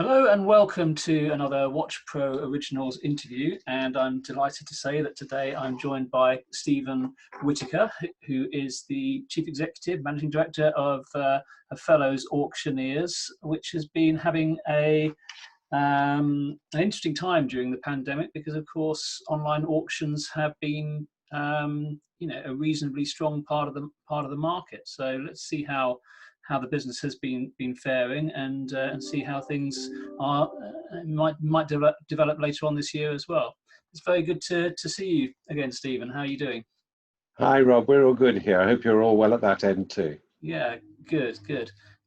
Hello and welcome to another WatchPro Originals interview, and I'm delighted to say that today I'm joined by Stephen Whitaker, who is the Chief Executive, Managing Director of Fellows Auctioneers, which has been having an interesting time during the pandemic because, of course, online auctions have been a reasonably strong part of the market. So let's see how the business has been faring and see how things are might develop later on this year as well. It's very good to see you again, Stephen. How are you doing? Hi, Rob. We're all good here. I hope you're all well at that end too. Yeah, good.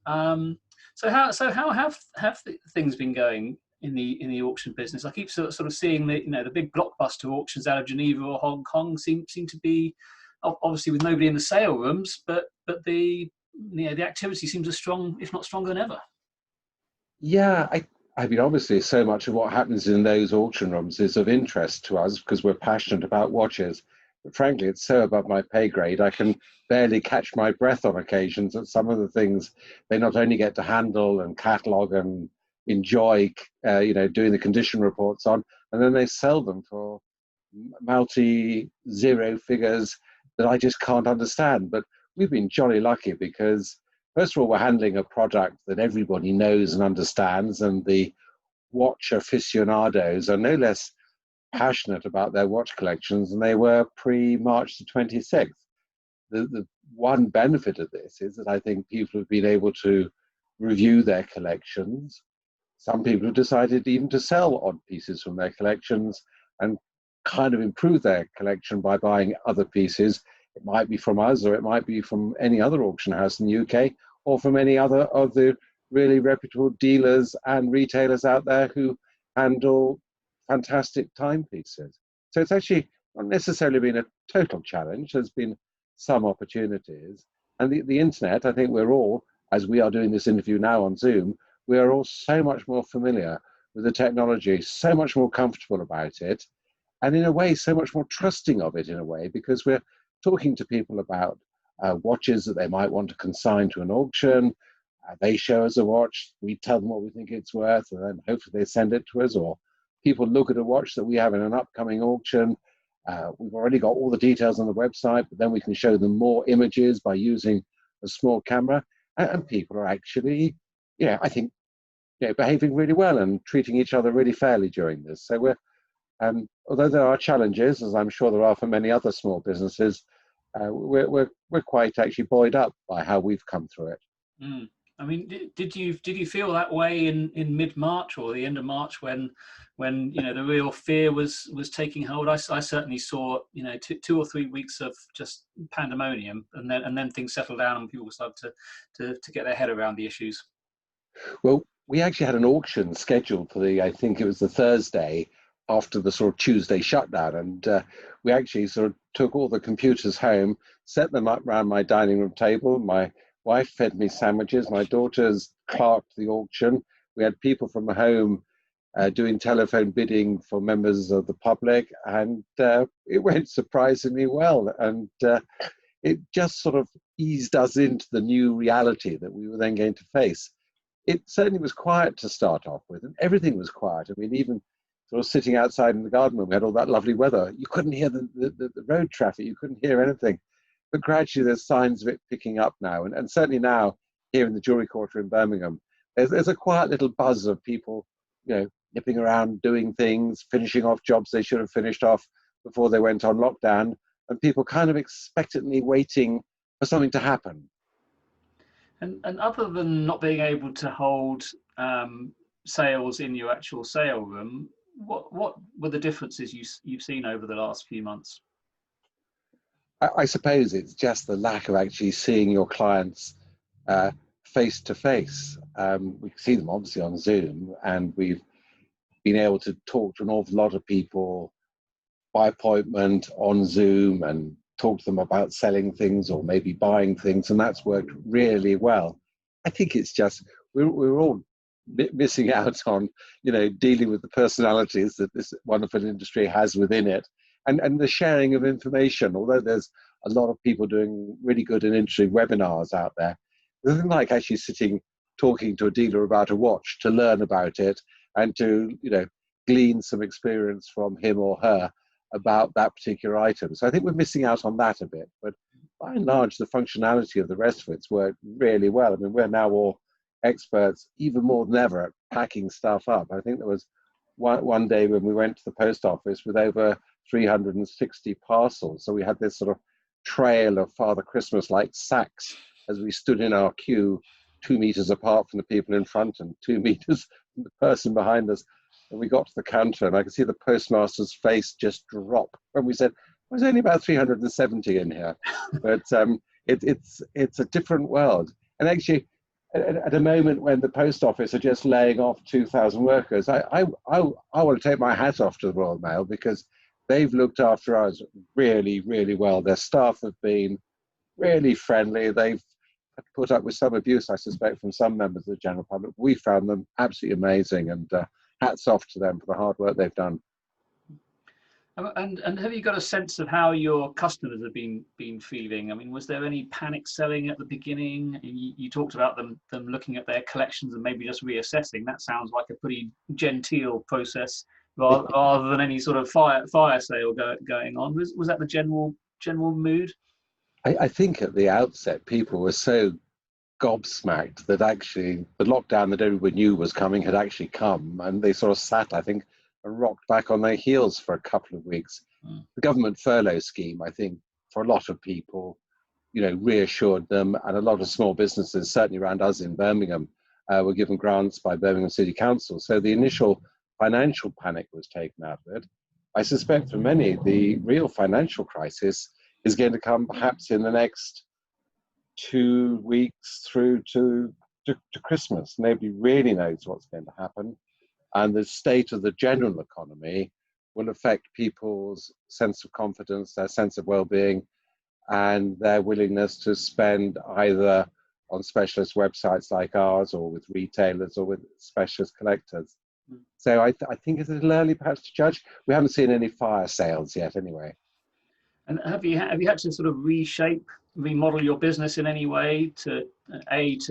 So how have things been going in the auction business? I keep sort of seeing the big blockbuster auctions out of Geneva or Hong Kong seem to be, obviously with nobody in the sale rooms, but the activity seems as strong, if not stronger than ever. Yeah, I mean, obviously, so much of what happens in those auction rooms is of interest to us because we're passionate about watches. But frankly, it's so above my pay grade, I can barely catch my breath on occasions at some of the things they not only get to handle and catalog and enjoy, doing the condition reports on, and then they sell them for multi-zero figures that I just can't understand. But we've been jolly lucky because, first of all, we're handling a product that everybody knows and understands, and the watch aficionados are no less passionate about their watch collections than they were pre-March the 26th. The one benefit of this is that I think people have been able to review their collections. Some people have decided even to sell odd pieces from their collections and kind of improve their collection by buying other pieces. It might be from us, or it might be from any other auction house in the UK, or from any other of the really reputable dealers and retailers out there who handle fantastic timepieces. So it's actually not necessarily been a total challenge. There's been some opportunities. And the internet, I think we're all, as we are doing this interview now on Zoom, we are all so much more familiar with the technology, so much more comfortable about it, and in a way, so much more trusting of it in a way, because we're talking to people about watches that they might want to consign to an auction. They show us a watch, we tell them what we think it's worth, and then hopefully they send it to us, or people look at a watch that we have in an upcoming auction. We've already got all the details on the website, but then we can show them more images by using a small camera, and people are actually, I think, behaving really well and treating each other really fairly during this. So we're, although there are challenges, as I'm sure there are for many other small businesses, we're quite actually buoyed up by how we've come through it. Mm. I mean, did you feel that way in mid-March or the end of March when the real fear was taking hold? I certainly saw 2 or 3 weeks of just pandemonium, and then things settled down and people started to get their head around the issues. Well, we actually had an auction scheduled for I think it was the Thursday after the sort of Tuesday shutdown, and we actually sort of took all the computers home, set them up around my dining room table. My wife fed me sandwiches, my daughters clerked the auction. We had people from home doing telephone bidding for members of the public, and it went surprisingly well, and it just sort of eased us into the new reality that we were then going to face. It certainly was quiet to start off with, and everything was quiet. I mean, even sort of sitting outside in the garden when we had all that lovely weather, you couldn't hear the road traffic, you couldn't hear anything. But gradually there's signs of it picking up now. And certainly now, here in the Jewellery Quarter in Birmingham, there's a quiet little buzz of people, nipping around, doing things, finishing off jobs they should have finished off before they went on lockdown, and people kind of expectantly waiting for something to happen. And other than not being able to hold sales in your actual sale room, what were the differences you've seen over the last few months? I suppose it's just the lack of actually seeing your clients face to face. We see them obviously on Zoom, and we've been able to talk to an awful lot of people by appointment on Zoom and talk to them about selling things or maybe buying things, and that's worked really well. I think it's just we're all missing out on dealing with the personalities that this wonderful industry has within it, and the sharing of information. Although there's a lot of people doing really good and interesting webinars out there, there's nothing like actually sitting talking to a dealer about a watch to learn about it and to, glean some experience from him or her about that particular item. So I think we're missing out on that a bit. But by and large, the functionality of the rest of it's worked really well. I mean, we're now all experts, even more than ever, at packing stuff up. I think there was one day when we went to the post office with over 360 parcels. So we had this sort of trail of Father Christmas-like sacks as we stood in our queue 2 meters apart from the people in front and 2 meters from the person behind us. And we got to the counter and I could see the postmaster's face just drop when we said, there's only about 370 in here. But it's a different world. And actually, at a moment when the post office are just laying off 2,000 workers, I want to take my hat off to the Royal Mail because they've looked after us really, really well. Their staff have been really friendly. They've put up with some abuse, I suspect, from some members of the general public. We found them absolutely amazing, and hats off to them for the hard work they've done. And have you got a sense of how your customers have been feeling? I mean, was there any panic selling at the beginning? You talked about them looking at their collections and maybe just reassessing. That sounds like a pretty genteel process rather than any sort of fire sale going on. Was that the general mood? I think at the outset, people were so gobsmacked that actually the lockdown that everybody knew was coming had actually come, and they sort of sat, I think, and rocked back on their heels for a couple of weeks. The government furlough scheme, I think, for a lot of people, reassured them, and a lot of small businesses, certainly around us in Birmingham, were given grants by Birmingham City Council. So the initial financial panic was taken out of it. I suspect for many, the real financial crisis is going to come perhaps in the next 2 weeks through to Christmas. Nobody really knows what's going to happen. And the state of the general economy will affect people's sense of confidence, their sense of well-being, and their willingness to spend either on specialist websites like ours or with retailers or with specialist collectors. So I think it's a little early perhaps to judge. We haven't seen any fire sales yet anyway. And have you had to sort of remodel your business in any way to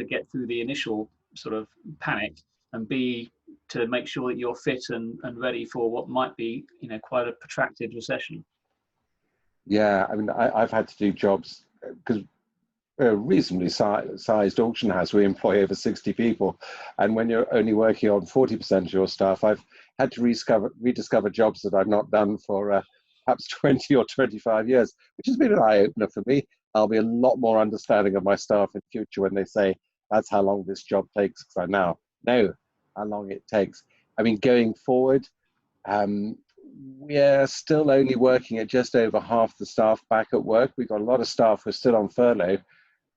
get through the initial sort of panic, and B, to make sure that you're fit and ready for what might be, quite a protracted recession? Yeah, I mean, I've had to do jobs because we're a reasonably sized auction house. We employ over 60 people. And when you're only working on 40% of your staff, I've had to rediscover jobs that I've not done for perhaps 20 or 25 years, which has been an eye-opener for me. I'll be a lot more understanding of my staff in future when they say, that's how long this job takes, because I now know how long it takes. I mean, going forward, we're still only working at just over half the staff back at work. We've got a lot of staff who are still on furlough,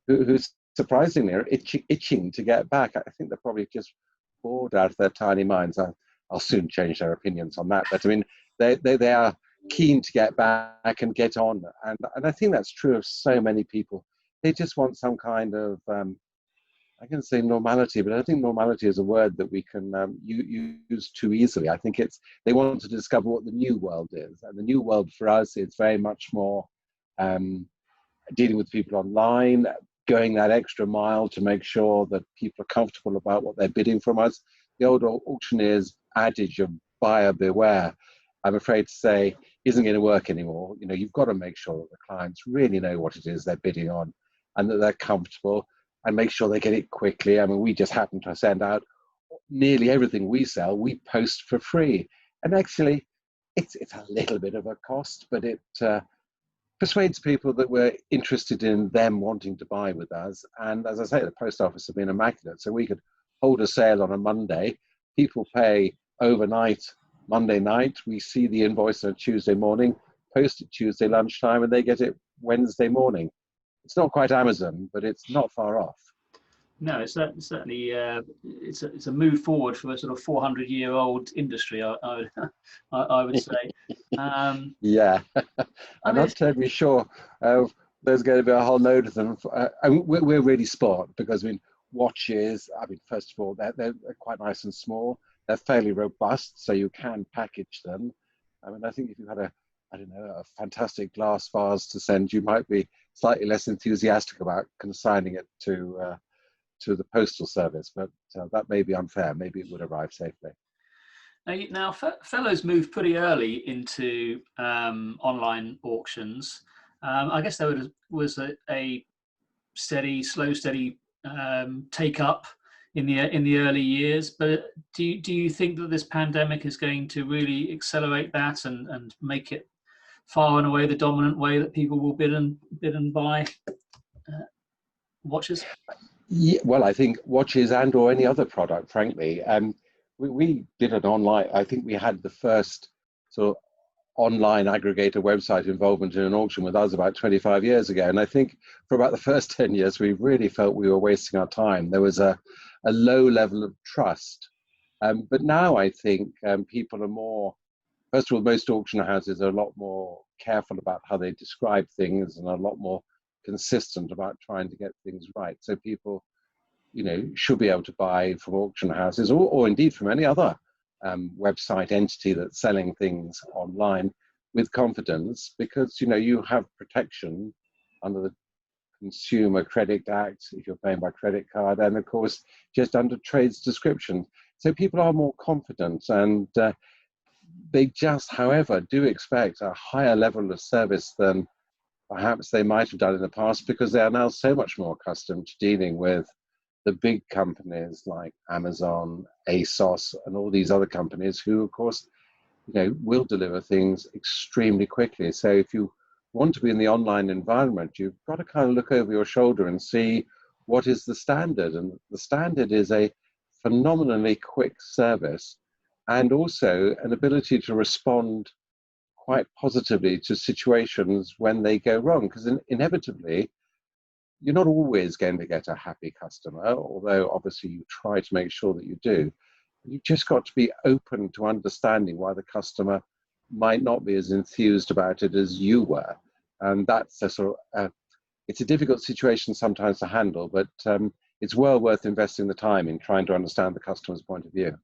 who surprisingly are itching to get back. I think they're probably just bored out of their tiny minds. I'll soon change their opinions on that. But I mean, they are keen to get back and get on. And I think that's true of so many people. They just want some kind of, I can say normality, but I think normality is a word that we can use too easily. I think they want to discover what the new world is. And the new world for us is very much more dealing with people online, going that extra mile to make sure that people are comfortable about what they're bidding from us. The old auctioneers adage of buyer beware, I'm afraid to say, isn't going to work anymore. You've got to make sure that the clients really know what it is they're bidding on and that they're comfortable, and make sure they get it quickly. I mean, we just happen to send out nearly everything we sell, we post for free. And actually, it's a little bit of a cost, but it persuades people that we're interested in them wanting to buy with us. And as I say, the post office have been immaculate. So we could hold a sale on a Monday, people pay overnight, Monday night, we see the invoice on Tuesday morning, post it Tuesday lunchtime, and they get it Wednesday morning. It's not quite Amazon, but it's not far off. No, it's certainly it's a move forward for a sort of 400-year-old industry, I would say. Yeah, I'm not terribly sure there's going to be a whole load of them. We're really sport because watches. First of all, they're quite nice and small. They're fairly robust, so you can package them. I think if you had a fantastic glass vase to send, you might be slightly less enthusiastic about consigning it to to the postal service, but that may be unfair. Maybe it would arrive safely. Now, Fellows moved pretty early into online auctions. I guess there was a steady take up in the early years. But do you think that this pandemic is going to really accelerate that and make it far and away the dominant way that people will bid and buy watches? Yeah, well, I think watches and or any other product, frankly. We did an online, I think we had the first sort of online aggregator website involvement in an auction with us about 25 years ago. And I think for about the first 10 years, we really felt we were wasting our time. There was a low level of trust. But now I think people are more, first of all, most auction houses are a lot more careful about how they describe things and a lot more consistent about trying to get things right. So people, should be able to buy from auction houses or indeed from any other website entity that's selling things online with confidence, because you have protection under the Consumer Credit Act if you're paying by credit card, and of course just under trade's description. So people are more confident, and they just, however, do expect a higher level of service than perhaps they might have done in the past, because they are now so much more accustomed to dealing with the big companies like Amazon, ASOS, and all these other companies who, of course, will deliver things extremely quickly. So if you want to be in the online environment, you've got to kind of look over your shoulder and see what is the standard. And the standard is a phenomenally quick service and also an ability to respond quite positively to situations when they go wrong, because inevitably, you're not always going to get a happy customer, although obviously you try to make sure that you do. You've just got to be open to understanding why the customer might not be as enthused about it as you were. And that's a sort of, it's a difficult situation sometimes to handle, but it's well worth investing the time in trying to understand the customer's point of view.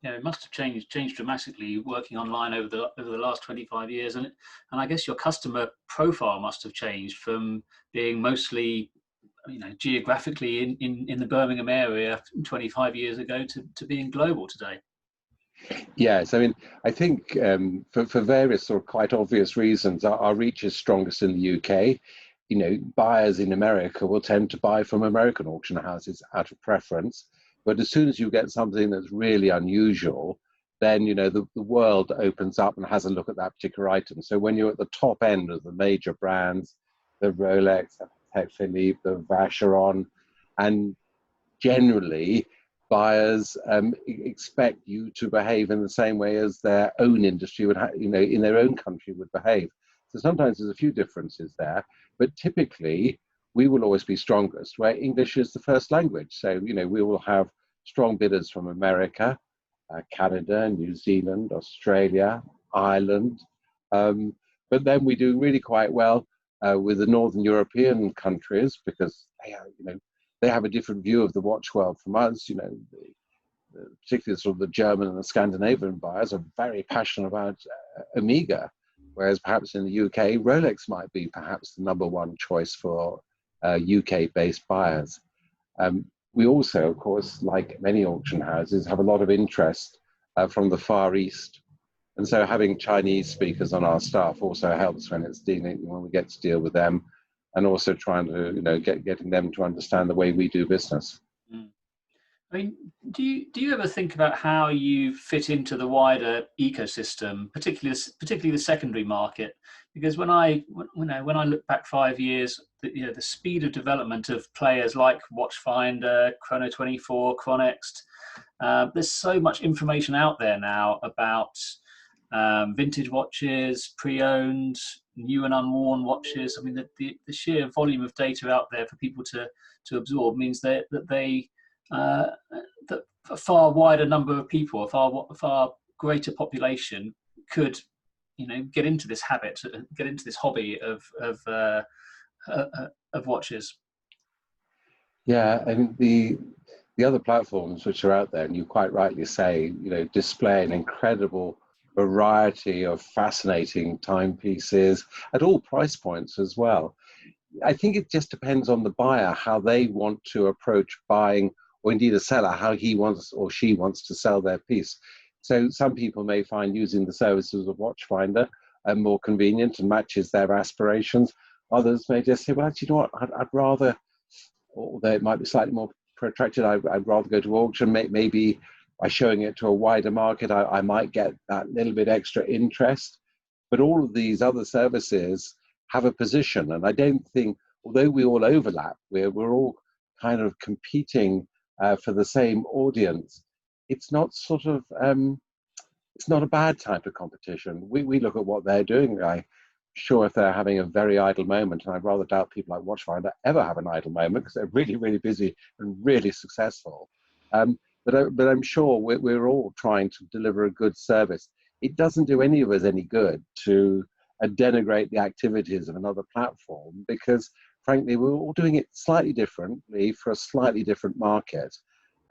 Yeah, it must have changed dramatically working online over the last 25 years, and I guess your customer profile must have changed from being mostly, geographically in the Birmingham area 25 years ago to being global today. Yes, I mean, I think for various sort of quite obvious reasons, our reach is strongest in the UK. Buyers in America will tend to buy from American auction houses out of preference. But as soon as you get something that's really unusual, then, the world opens up and has a look at that particular item. So when you're at the top end of the major brands, the Rolex, the Patek Philippe, the Vacheron, and generally buyers expect you to behave in the same way as their own industry would, in their own country would behave. So sometimes there's a few differences there, but typically we will always be strongest where English is the first language. So, we will have strong bidders from America, Canada, New Zealand, Australia, Ireland. But then we do really quite well with the Northern European countries, because they have a different view of the watch world from us. Particularly sort of the German and the Scandinavian buyers are very passionate about Omega, whereas perhaps in the UK, Rolex might be perhaps the number one choice for UK-based buyers. We also, of course, like many auction houses, have a lot of interest from the Far East. And so having Chinese speakers on our staff also helps when we get to deal with them, and also trying to, getting them to understand the way we do business. Mm. I mean, do you ever think about how you fit into the wider ecosystem, particularly the secondary market? Because when I look back 5 years, the speed of development of players like Watchfinder, Chrono24, Chronext, there's so much information out there now about vintage watches, pre-owned, new and unworn watches. I mean, the sheer volume of data out there for people to absorb means that a far wider number of people, a far greater population could, get into this habit, get into this hobby of watches. Yeah, and the other platforms which are out there, and you quite rightly say, display an incredible variety of fascinating timepieces at all price points as well. I think it just depends on the buyer, how they want to approach buying, or indeed a seller, how he wants or she wants to sell their piece. So some people may find using the services of Watchfinder more convenient and matches their aspirations. Others may just say, well, actually, you know what, I'd rather, although it might be slightly more protracted, I'd rather go to auction. Maybe by showing it to a wider market, I might get that little bit extra interest. But all of these other services have a position, and I don't think, although we all overlap, we're all kind of competing for the same audience. It's not sort of it's not a bad type of competition. We look at what they're doing. I'm sure if they're having a very idle moment, and I rather doubt people like Watchfinder ever have an idle moment because they're really, really busy and really successful. But I'm sure we're all trying to deliver a good service. It doesn't do any of us any good to denigrate the activities of another platform, because frankly, we're all doing it slightly differently for a slightly different market.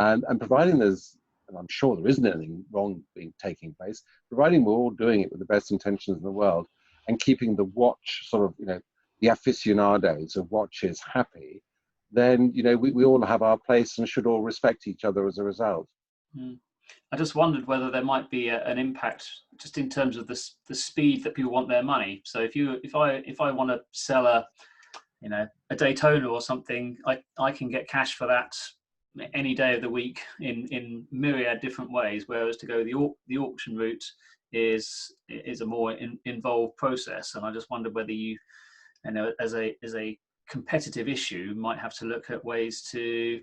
And providing there's, and I'm sure there isn't anything wrong taking place, providing we're all doing it with the best intentions in the world and keeping the watch sort of, the aficionados of watches happy, then, we all have our place and should all respect each other as a result. Mm. I just wondered whether there might be an impact just in terms of the speed that people want their money. So if I want to sell a Daytona or something, I can get cash for that any day of the week in myriad different ways. Whereas to go the auction route is a more involved process. And I just wondered whether you as a competitive issue might have to look at ways to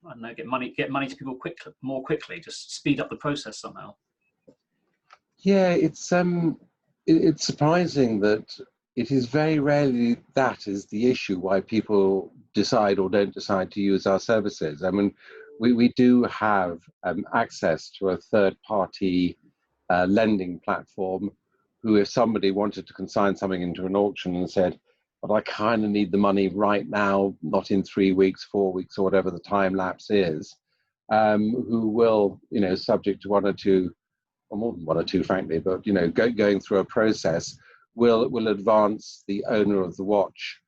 I don't know, get money to people more quickly, just speed up the process somehow. Yeah, it's surprising that it is very rarely that is the issue why people decide or don't decide to use our services. I mean, we do have access to a third-party lending platform who, if somebody wanted to consign something into an auction and said, but I kind of need the money right now, not in 3 weeks, 4 weeks, or whatever the time lapse is, who will, subject to one or two, or more than one or two, frankly, but, going through a process, will advance the owner of the watch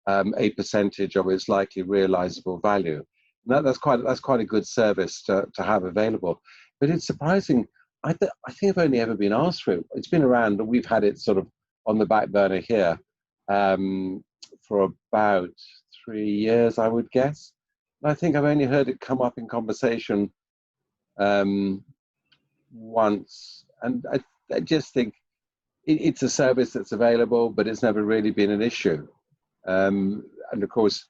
a percentage of its likely realizable value. And that's quite a good service to have available. But it's surprising. I think I've only ever been asked for it. It's been around, and we've had it sort of on the back burner here for about 3 years, I would guess. And I think I've only heard it come up in conversation once, and I just think it's a service that's available, but it's never really been an issue. And of course,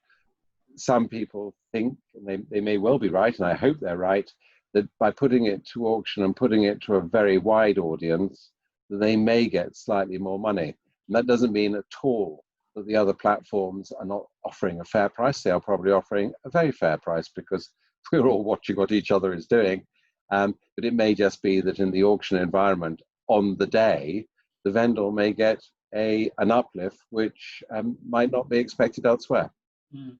some people think, and they may well be right, and I hope they're right, that by putting it to auction and putting it to a very wide audience, they may get slightly more money. And that doesn't mean at all that the other platforms are not offering a fair price. They are probably offering a very fair price because we're all watching what each other is doing. But it may just be that in the auction environment on the day, the vendor may get an uplift which might not be expected elsewhere. Mm.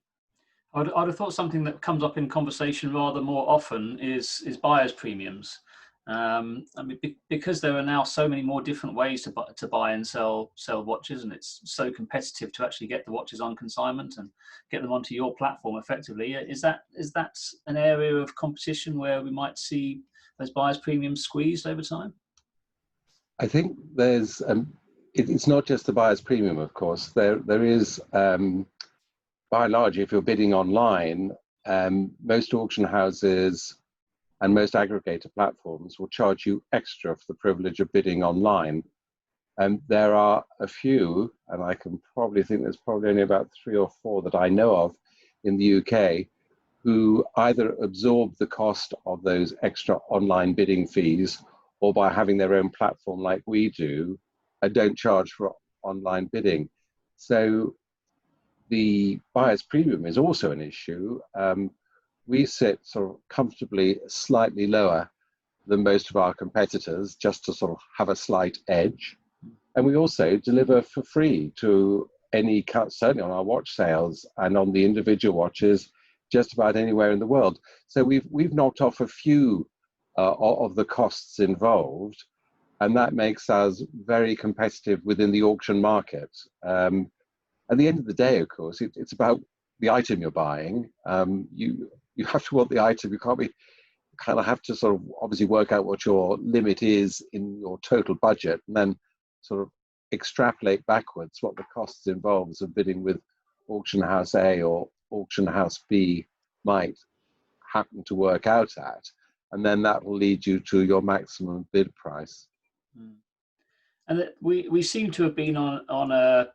I'd have thought something that comes up in conversation rather more often is buyer's premiums. I mean, because there are now so many more different ways to buy and sell watches, and it's so competitive to actually get the watches on consignment and get them onto your platform effectively. Is that an area of competition where we might see those buyer's premiums squeezed over time? I think there's it's not just the buyer's premium, of course. There is, by and large, if you're bidding online, most auction houses and most aggregator platforms will charge you extra for the privilege of bidding online. And there are a few, and I can probably think there's probably only about 3 or 4 that I know of in the UK, who either absorb the cost of those extra online bidding fees, or by having their own platform like we do, don't charge for online bidding. So the buyer's premium is also an issue. We sit sort of comfortably slightly lower than most of our competitors, just to sort of have a slight edge. And we also deliver for free to any cut, certainly on our watch sales and on the individual watches, just about anywhere in the world. So we've knocked off a few of the costs involved, and that makes us very competitive within the auction market. at the end of the day, of course, it's about the item you're buying. You have to want the item. You can't be, you kind of have to sort of obviously work out what your limit is in your total budget, and then sort of extrapolate backwards what the costs involved of bidding with auction house A or auction house B might happen to work out at, and then that will lead you to your maximum bid price. And we seem to have been on a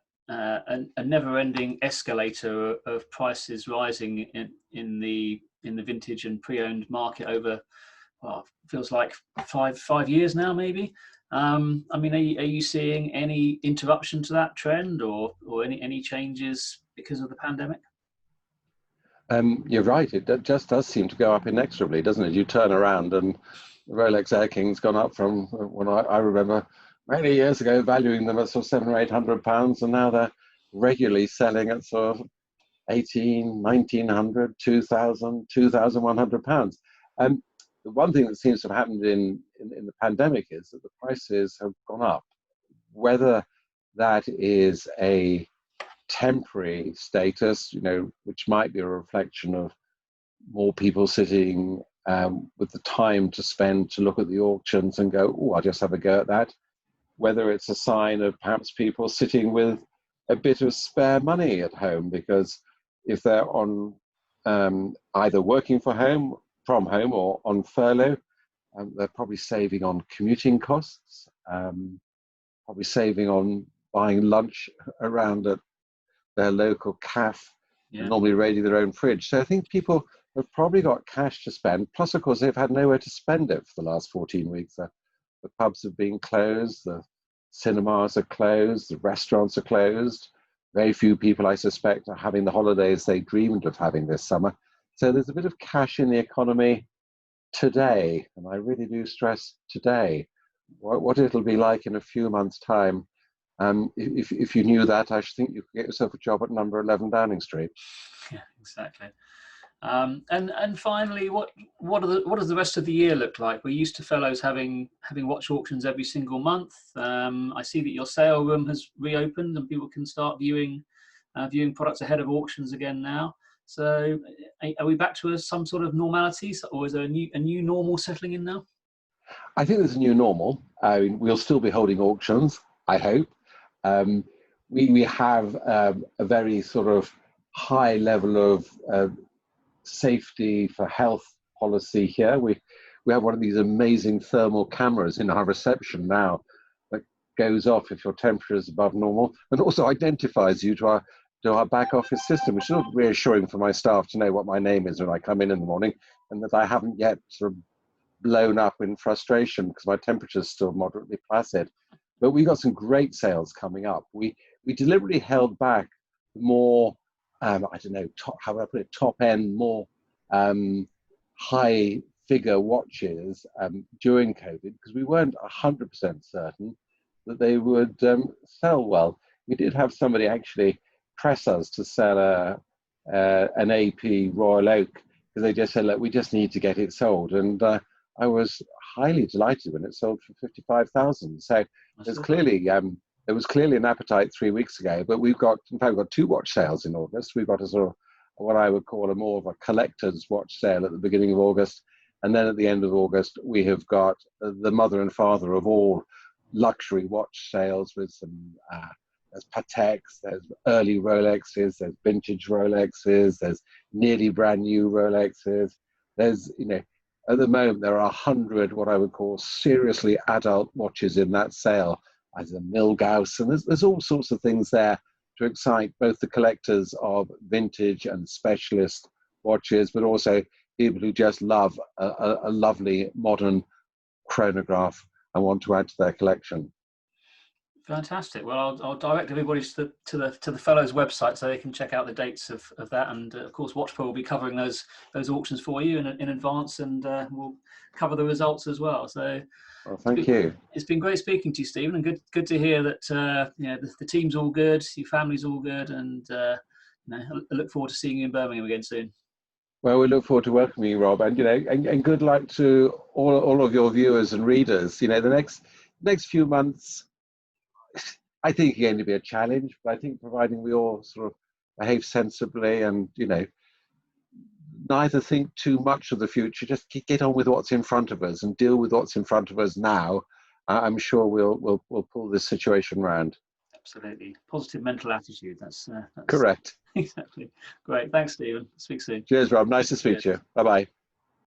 never-ending escalator of prices rising in the vintage and pre-owned market over, well, feels like five years now, maybe. I mean, are you seeing any interruption to that trend, or any changes because of the pandemic? You're right. It just does seem to go up inexorably, doesn't it? You turn around and the Rolex Air King's gone up from when I remember many years ago valuing them at sort of £700 or £800, and now they're regularly selling at sort of 18, 1900, 2000, £2,100. The one thing that seems to have happened in the pandemic is that the prices have gone up. Whether that is a temporary status, which might be a reflection of more people sitting with the time to spend to look at the auctions and go, oh, I'll just have a go at that. Whether it's a sign of perhaps people sitting with a bit of spare money at home, because if they're on either working from home or on furlough, they're probably saving on commuting costs, probably saving on buying lunch around at their local cafe, normally raiding their own fridge. So I think people have probably got cash to spend. Plus, of course, they've had nowhere to spend it for the last 14 weeks. The pubs have been closed, the cinemas are closed, the restaurants are closed. Very few people, I suspect, are having the holidays they dreamed of having this summer. So there's a bit of cash in the economy today, and I really do stress today. What it'll be like in a few months' time, if you knew that, I should think you could get yourself a job at number 11 Downing Street. Yeah, exactly. And finally, what does the rest of the year look like? We're used to fellows having watch auctions every single month. I see that your sale room has reopened and people can start viewing products ahead of auctions again now. So are we back to some sort of normality, or is there a new normal settling in now? I think there's a new normal. I mean, we'll still be holding auctions, I hope. We have a very sort of high level of safety for health policy here. We have one of these amazing thermal cameras in our reception now that goes off if your temperature is above normal, and also identifies you to our back office system, which is not reassuring for my staff to know what my name is when I come in the morning, and that I haven't yet sort of blown up in frustration because my temperature is still moderately placid. But we got some great sales coming up. We deliberately held back more, I don't know, how would I put it, top end, more high figure watches during COVID, because we weren't 100% certain that they would sell well. We did have somebody actually press us to sell an AP Royal Oak, because they just said, look, we just need to get it sold. And I was highly delighted when it sold for 55,000. So there's clearly there was clearly an appetite 3 weeks ago, but we've got two watch sales in August. We've got a sort of what I would call more of a collector's watch sale at the beginning of August, and then at the end of August we have got the mother and father of all luxury watch sales, with some there's Pateks, there's early Rolexes, there's vintage Rolexes, there's nearly brand new Rolexes. There's, at the moment there are 100 what I would call seriously adult watches in that sale, as a Milgauss, and there's all sorts of things there to excite both the collectors of vintage and specialist watches, but also people who just love a lovely modern chronograph and want to add to their collection. Fantastic. Well, I'll direct everybody to the Fellows website so they can check out the dates of that, and of course WATCHPRO will be covering those auctions for you in advance, and we'll cover the results as well. So well, thank you. It's been great speaking to you, Stephen, and good to hear that the team's all good, your family's all good, and I look forward to seeing you in Birmingham again soon. Well, we look forward to welcoming you, Rob, and and good luck to all of your viewers and readers. The next few months, I think it's going to be a challenge, but I think providing we all sort of behave sensibly and, you know, neither think too much of the future, just get on with what's in front of us and deal with what's in front of us now. I'm sure we'll pull this situation round. Absolutely. Positive mental attitude. That's Correct. exactly. Great. Thanks, Stephen. Speak soon. Cheers, Rob. Nice to speak to you. Bye-bye.